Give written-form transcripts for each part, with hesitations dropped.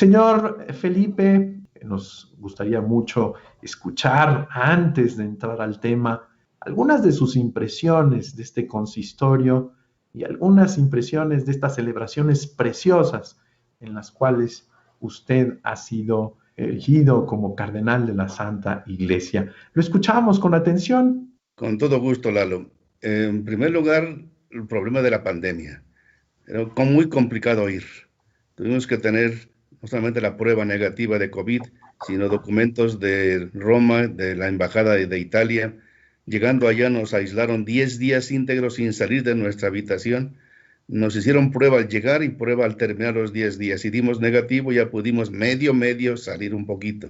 Señor Felipe, nos gustaría mucho escuchar, antes de entrar al tema, algunas de sus impresiones de este consistorio y algunas impresiones de estas celebraciones preciosas en las cuales usted ha sido elegido como cardenal de la Santa Iglesia. Lo escuchamos con atención. Con todo gusto, Lalo. En primer lugar, el problema de la pandemia. Era muy complicado ir. Tuvimos que tener no solamente la prueba negativa de COVID, sino documentos de Roma, de la Embajada de Italia. Llegando allá nos aislaron 10 días íntegros sin salir de nuestra habitación. Nos hicieron prueba al llegar y prueba al terminar los 10 días. Y dimos negativo, ya pudimos medio salir un poquito.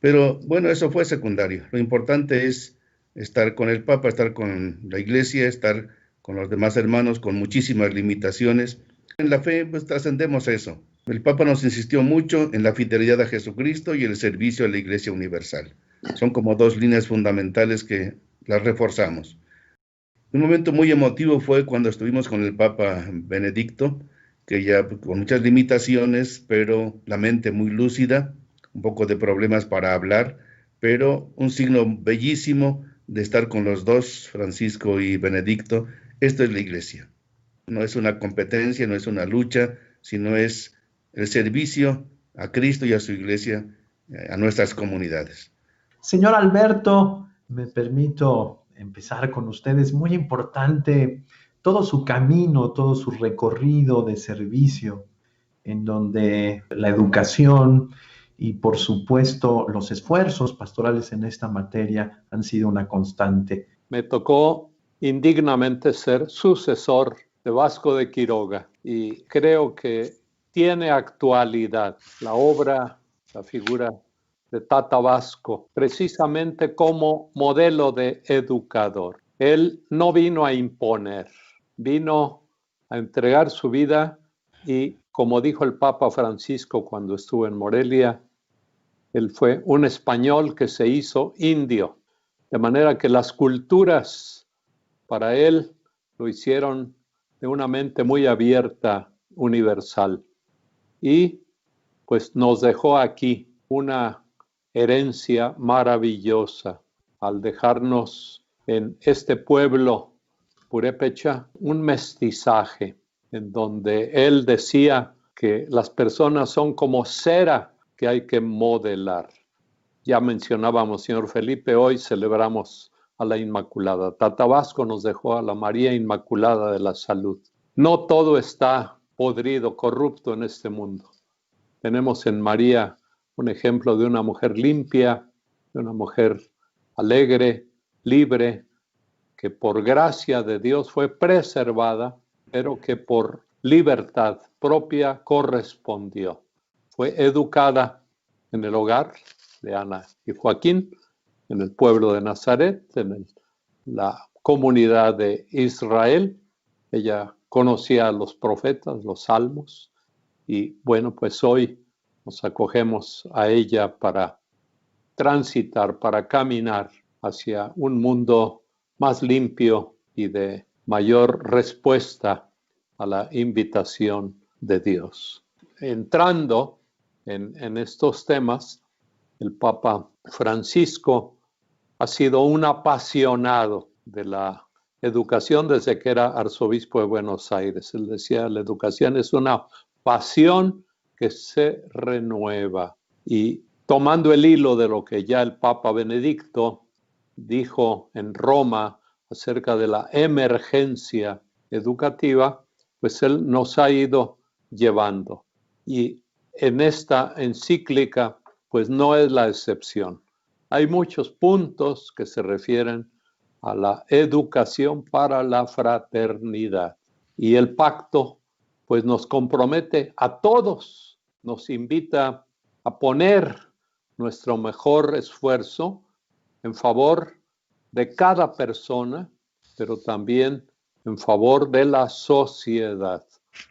Pero bueno, eso fue secundario. Lo importante es estar con el Papa, estar con la Iglesia, estar con los demás hermanos, con muchísimas limitaciones. En la fe, pues trascendemos eso. El Papa nos insistió mucho en la fidelidad a Jesucristo y el servicio a la Iglesia universal. Son como dos líneas fundamentales que las reforzamos. Un momento muy emotivo fue cuando estuvimos con el Papa Benedicto, que ya con muchas limitaciones, pero la mente muy lúcida, un poco de problemas para hablar, pero un signo bellísimo de estar con los dos, Francisco y Benedicto. Esto es la Iglesia. No es una competencia, no es una lucha, sino es el servicio a Cristo y a su Iglesia, a nuestras comunidades. Señor Alberto, me permito empezar con usted. Es muy importante todo su camino, todo su recorrido de servicio, en donde la educación y, por supuesto, los esfuerzos pastorales en esta materia han sido una constante. Me tocó indignamente ser sucesor de Vasco de Quiroga y creo que tiene actualidad la obra, la figura de Tata Vasco, precisamente como modelo de educador. Él no vino a imponer, vino a entregar su vida y, como dijo el Papa Francisco cuando estuvo en Morelia, él fue un español que se hizo indio, de manera que las culturas para él lo hicieron de una mente muy abierta, universal. Y pues nos dejó aquí una herencia maravillosa al dejarnos en este pueblo purépecha un mestizaje en donde él decía que las personas son como cera que hay que modelar. Ya mencionábamos, señor Felipe, hoy celebramos a la Inmaculada. Tata Vasco nos dejó a la María Inmaculada de la Salud. No todo está podrido, corrupto en este mundo. Tenemos en María un ejemplo de una mujer limpia, de una mujer alegre, libre, que por gracia de Dios fue preservada, pero que por libertad propia correspondió. Fue educada en el hogar de Ana y Joaquín, en el pueblo de Nazaret, en la comunidad de Israel. Ella conocía a los profetas, los salmos, y bueno, pues hoy nos acogemos a ella para transitar, para caminar hacia un mundo más limpio y de mayor respuesta a la invitación de Dios. Entrando en estos temas, el Papa Francisco ha sido un apasionado de la educación desde que era arzobispo de Buenos Aires. Él decía, la educación es una pasión que se renueva. Y tomando el hilo de lo que ya el Papa Benedicto dijo en Roma acerca de la emergencia educativa, pues él nos ha ido llevando. Y en esta encíclica, pues no es la excepción. Hay muchos puntos que se refieren a la educación para la fraternidad. Y el pacto pues nos compromete a todos, nos invita a poner nuestro mejor esfuerzo en favor de cada persona, pero también en favor de la sociedad.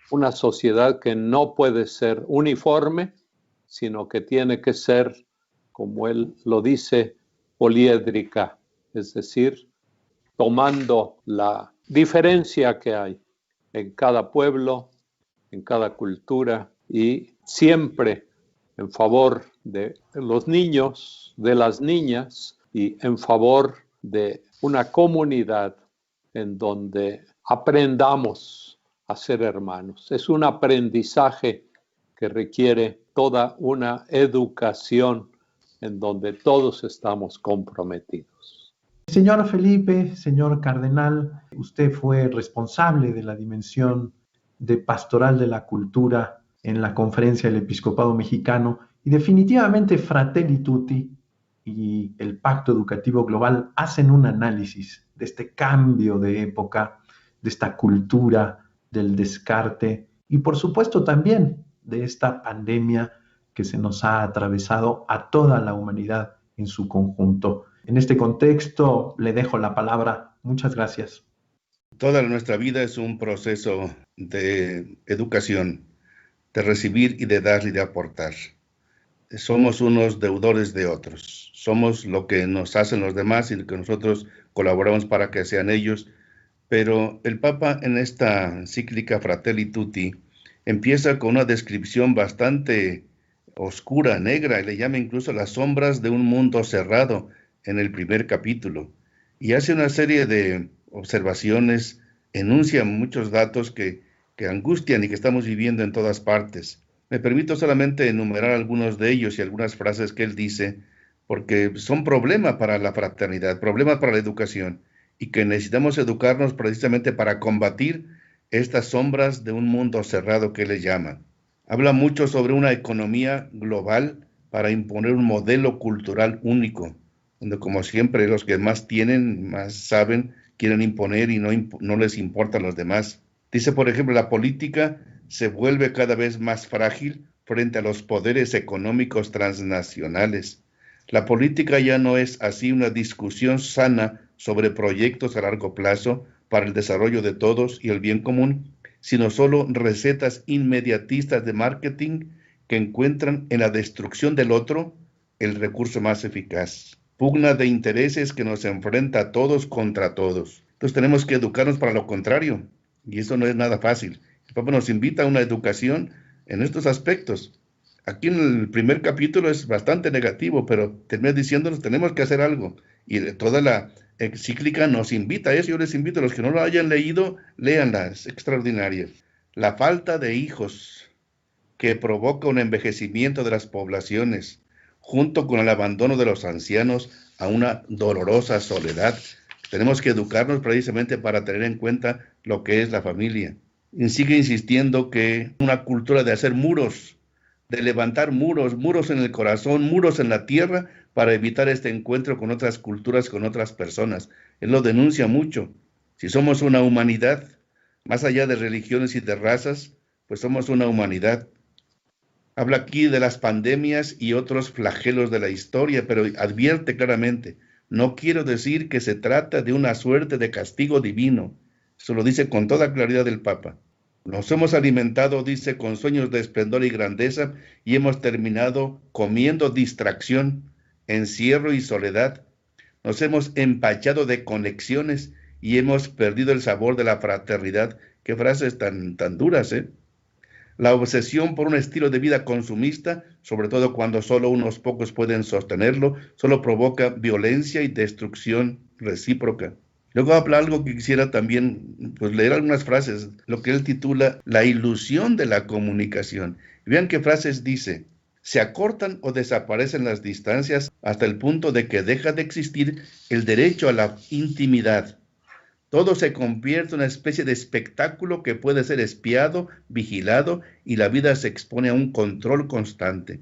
Una sociedad que no puede ser uniforme, sino que tiene que ser, como él lo dice, poliédrica, es decir, tomando la diferencia que hay en cada pueblo, en cada cultura y siempre en favor de los niños, de las niñas y en favor de una comunidad en donde aprendamos a ser hermanos. Es un aprendizaje que requiere toda una educación en donde todos estamos comprometidos. Señor Felipe, señor cardenal, usted fue responsable de la dimensión de pastoral de la cultura en la Conferencia del Episcopado Mexicano y definitivamente Fratelli Tutti y el Pacto Educativo Global hacen un análisis de este cambio de época, de esta cultura del descarte y por supuesto también de esta pandemia que se nos ha atravesado a toda la humanidad en su conjunto. En este contexto le dejo la palabra. Muchas gracias. Toda nuestra vida es un proceso de educación, de recibir y de dar y de aportar. Somos unos deudores de otros. Somos lo que nos hacen los demás y lo que nosotros colaboramos para que sean ellos. Pero el Papa en esta encíclica Fratelli Tutti empieza con una descripción bastante oscura, negra, y le llama incluso las sombras de un mundo cerrado en el primer capítulo. Y hace una serie de observaciones, enuncia muchos datos que angustian y que estamos viviendo en todas partes. Me permito solamente enumerar algunos de ellos y algunas frases que él dice, porque son problemas para la fraternidad, problemas para la educación, y que necesitamos educarnos precisamente para combatir estas sombras de un mundo cerrado que le llama. Habla mucho sobre una economía global para imponer un modelo cultural único, donde como siempre los que más tienen, más saben, quieren imponer y no les importan los demás. Dice, por ejemplo, la política se vuelve cada vez más frágil frente a los poderes económicos transnacionales. La política ya no es así una discusión sana sobre proyectos a largo plazo para el desarrollo de todos y el bien común, sino solo recetas inmediatistas de marketing que encuentran en la destrucción del otro el recurso más eficaz. Pugna de intereses que nos enfrenta a todos contra todos. Entonces tenemos que educarnos para lo contrario, y eso no es nada fácil. El Papa nos invita a una educación en estos aspectos. Aquí en el primer capítulo es bastante negativo, pero termina diciéndonos tenemos que hacer algo. Y toda la encíclica nos invita a eso. Yo les invito a los que no lo hayan leído, léanla, es extraordinaria. La falta de hijos que provoca un envejecimiento de las poblaciones, junto con el abandono de los ancianos a una dolorosa soledad. Tenemos que educarnos precisamente para tener en cuenta lo que es la familia. Y sigue insistiendo que una cultura de hacer muros, de levantar muros, muros en el corazón, muros en la tierra, para evitar este encuentro con otras culturas, con otras personas. Él lo denuncia mucho. Si somos una humanidad, más allá de religiones y de razas, pues somos una humanidad. Habla aquí de las pandemias y otros flagelos de la historia, pero advierte claramente, no quiero decir que se trata de una suerte de castigo divino. Eso lo dice con toda claridad el Papa. Nos hemos alimentado, dice, con sueños de esplendor y grandeza y hemos terminado comiendo distracción, encierro y soledad. Nos hemos empachado de conexiones y hemos perdido el sabor de la fraternidad. Qué frases tan duras, ¿eh? La obsesión por un estilo de vida consumista, sobre todo cuando solo unos pocos pueden sostenerlo, solo provoca violencia y destrucción recíproca. Luego habla algo que quisiera también leer algunas frases, lo que él titula La ilusión de la comunicación. Vean qué frases dice. Se acortan o desaparecen las distancias hasta el punto de que deja de existir el derecho a la intimidad. Todo se convierte en una especie de espectáculo que puede ser espiado, vigilado, y la vida se expone a un control constante.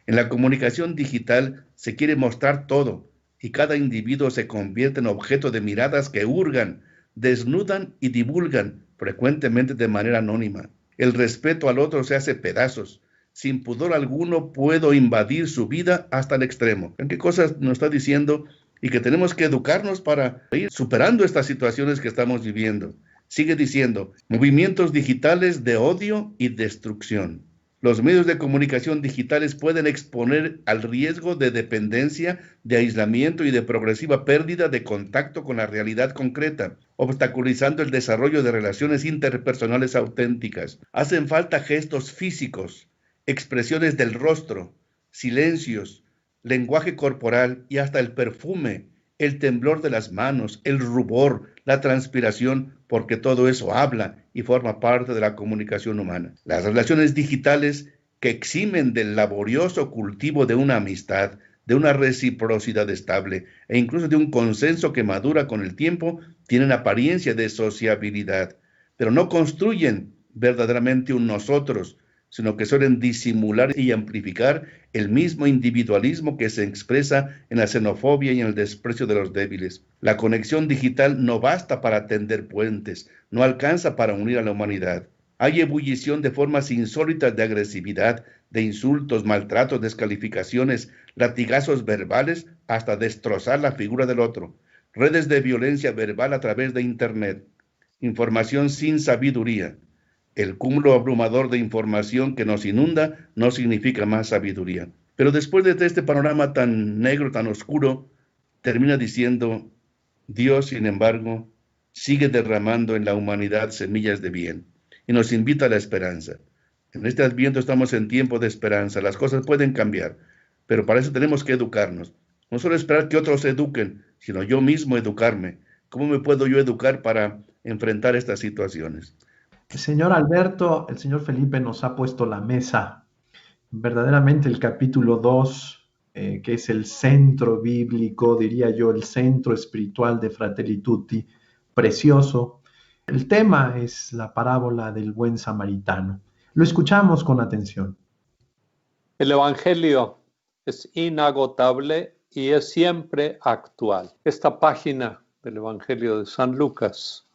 En la comunicación digital se quiere mostrar todo, y cada individuo se convierte en objeto de miradas que hurgan, desnudan y divulgan, frecuentemente de manera anónima. El respeto al otro se hace pedazos. Sin pudor alguno puedo invadir su vida hasta el extremo. ¿En qué cosas nos está diciendo? Y que tenemos que educarnos para ir superando estas situaciones que estamos viviendo. Sigue diciendo, movimientos digitales de odio y destrucción. Los medios de comunicación digitales pueden exponer al riesgo de dependencia, de aislamiento y de progresiva pérdida de contacto con la realidad concreta, obstaculizando el desarrollo de relaciones interpersonales auténticas. Hacen falta gestos físicos, expresiones del rostro, silencios, lenguaje corporal y hasta el perfume, el temblor de las manos, el rubor, la transpiración, porque todo eso habla y forma parte de la comunicación humana. Las relaciones digitales que eximen del laborioso cultivo de una amistad, de una reciprocidad estable e incluso de un consenso que madura con el tiempo, tienen apariencia de sociabilidad, pero no construyen verdaderamente un nosotros, sino que suelen disimular y amplificar el mismo individualismo que se expresa en la xenofobia y en el desprecio de los débiles. La conexión digital no basta para tender puentes, no alcanza para unir a la humanidad. Hay ebullición de formas insólitas de agresividad, de insultos, maltratos, descalificaciones, latigazos verbales, hasta destrozar la figura del otro. Redes de violencia verbal a través de Internet. Información sin sabiduría. El cúmulo abrumador de información que nos inunda no significa más sabiduría. Pero después de este panorama tan negro, tan oscuro, termina diciendo, Dios, sin embargo, sigue derramando en la humanidad semillas de bien y nos invita a la esperanza. En este Adviento estamos en tiempo de esperanza, las cosas pueden cambiar, pero para eso tenemos que educarnos. No solo esperar que otros se eduquen, sino yo mismo educarme. ¿Cómo me puedo yo educar para enfrentar estas situaciones? El señor Alberto, el señor Felipe nos ha puesto la mesa. Verdaderamente el capítulo 2, que es el centro bíblico, diría yo, el centro espiritual de Fratelli Tutti, precioso. El tema es la parábola del buen samaritano. Lo escuchamos con atención. El Evangelio es inagotable y es siempre actual. Esta página del Evangelio de San Lucas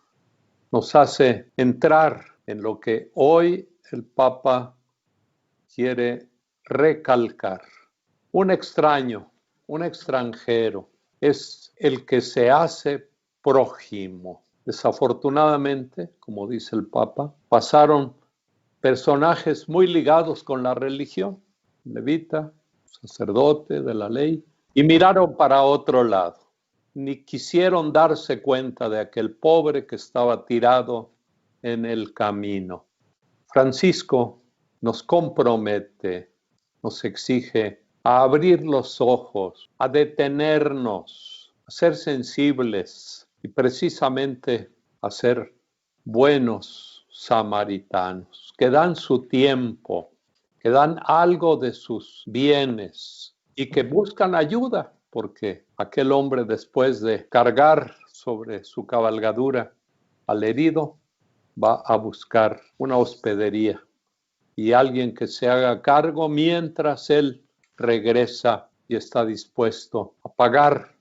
nos hace entrar en lo que hoy el Papa quiere recalcar. Un extraño, un extranjero, es el que se hace prójimo. Desafortunadamente, como dice el Papa, pasaron personajes muy ligados con la religión, levita, sacerdote de la ley, y miraron para otro lado. Ni quisieron darse cuenta de aquel pobre que estaba tirado en el camino. Francisco nos compromete, nos exige a abrir los ojos, a detenernos, a ser sensibles y precisamente a ser buenos samaritanos, que dan su tiempo, que dan algo de sus bienes y que buscan ayuda, porque aquel hombre, después de cargar sobre su cabalgadura al herido, va a buscar una hospedería y alguien que se haga cargo mientras él regresa y está dispuesto a pagar,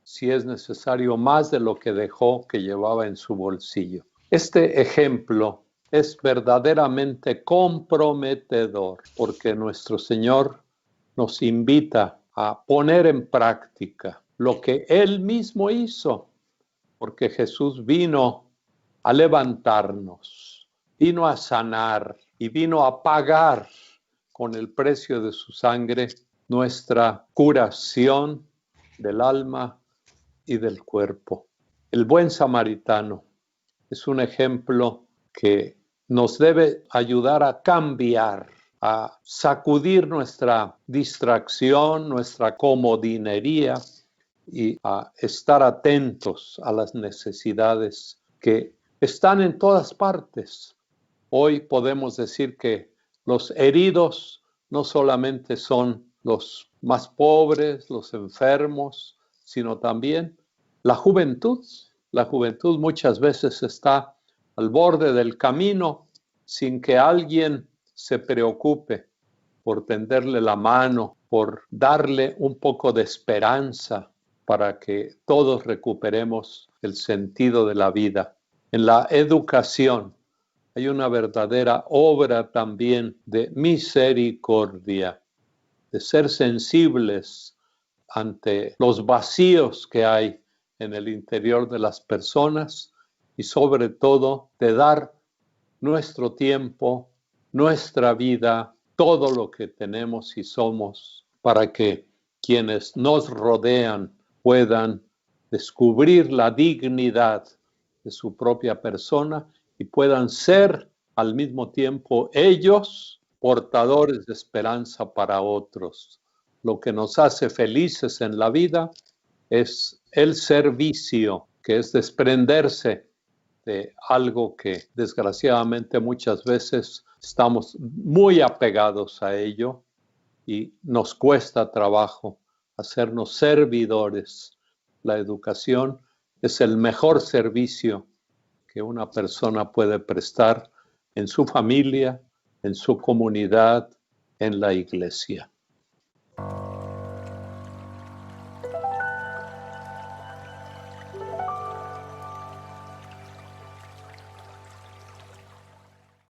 si es necesario, más de lo que dejó, que llevaba en su bolsillo. Este ejemplo es verdaderamente comprometedor, porque nuestro Señor nos invita a poner en práctica lo que Él mismo hizo, porque Jesús vino a levantarnos, vino a sanar y vino a pagar con el precio de su sangre nuestra curación del alma y del cuerpo. El buen samaritano es un ejemplo que nos debe ayudar a cambiar, a sacudir nuestra distracción, nuestra comodinería y a estar atentos a las necesidades que están en todas partes. Hoy podemos decir que los heridos no solamente son los más pobres, los enfermos, sino también la juventud. La juventud muchas veces está al borde del camino sin que alguien se preocupe por tenderle la mano, por darle un poco de esperanza para que todos recuperemos el sentido de la vida. En la educación hay una verdadera obra también de misericordia, de ser sensibles ante los vacíos que hay en el interior de las personas y sobre todo de dar nuestro tiempo, nuestra vida, todo lo que tenemos y somos para que quienes nos rodean puedan descubrir la dignidad de su propia persona y puedan ser al mismo tiempo ellos portadores de esperanza para otros. Lo que nos hace felices en la vida es el servicio, que es desprenderse de algo que desgraciadamente muchas veces estamos muy apegados a ello y nos cuesta trabajo hacernos servidores. La educación es el mejor servicio que una persona puede prestar en su familia, en su comunidad, en la iglesia.